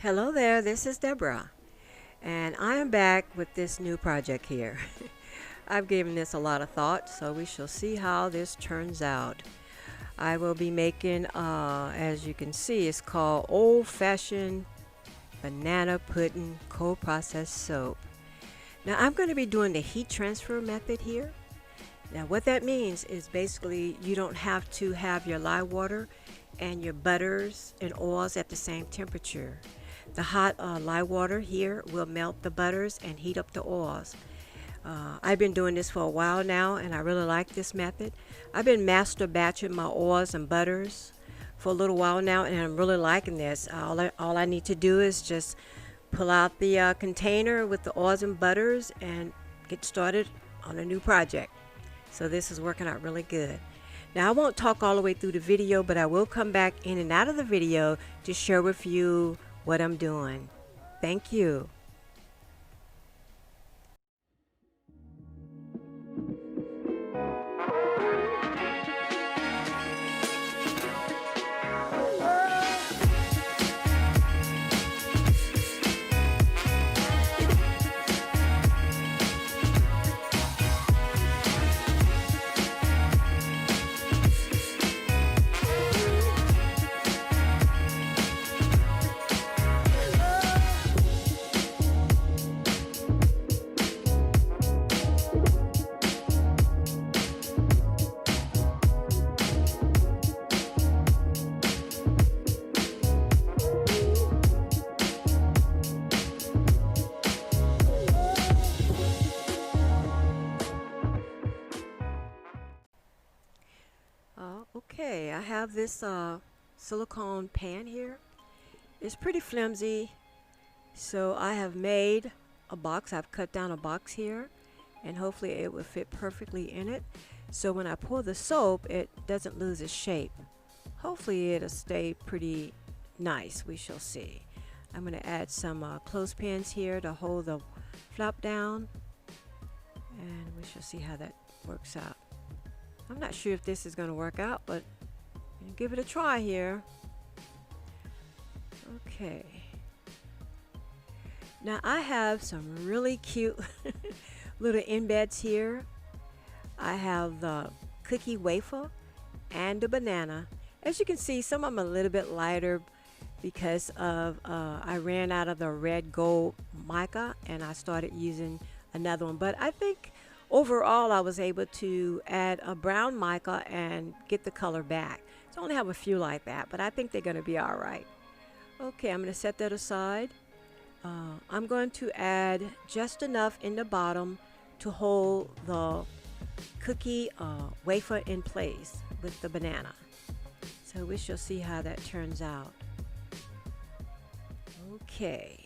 Hello there, this is Deborah, and I am back with this new project here. I've given this a lot of thought, so we shall see how this turns out. I will be making, as you can see, it's called Old Fashioned Banana Pudding Cold Processed Soap. Now I'm going to be doing the heat transfer method here. Now what that means is basically you don't have to have your lye water and your butters and oils at the same temperature. The hot lye water here will melt the butters and heat up the oils. I've been doing this for a while now and I really like this method. I've been master batching my oils and butters for a little while now and I'm really liking this. All I need to do is just pull out the container with the oils and butters and get started on a new project. So this is working out really good. Now I won't talk all the way through the video, but I will come back in and out of the video to share with you what I'm doing. Thank you. Okay, I have this silicone pan here. It's pretty flimsy, so I have made a box. I've cut down a box here, and hopefully it will fit perfectly in it. So when I pour the soap, it doesn't lose its shape. Hopefully it'll stay pretty nice. We shall see. I'm going to add some clothespins here to hold the flap down, and we shall see how that works out. I'm not sure if this is going to work out, but I'll give it a try here. Okay. Now I have some really cute little embeds here. I have the cookie wafer and the banana. As you can see, some of them are a little bit lighter because of I ran out of the red gold mica and I started using another one. But I think overall, I was able to add a brown mica and get the color back. So I only have a few like that, but I think they're going to be all right. Okay, I'm going to set that aside. I'm going to add just enough in the bottom to hold the cookie wafer in place with the banana. So we shall see how that turns out. Okay.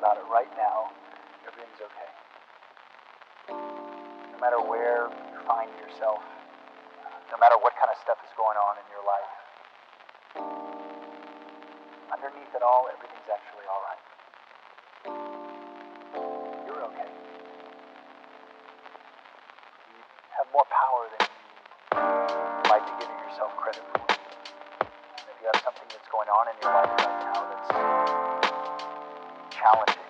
about it right now, everything's okay. No matter where you find yourself, no matter what kind of stuff is going on in your life, underneath it all, everything's actually all right. You're okay. You have more power than you might be giving yourself credit for. And if you have something that's going on in your life right now that's challenging,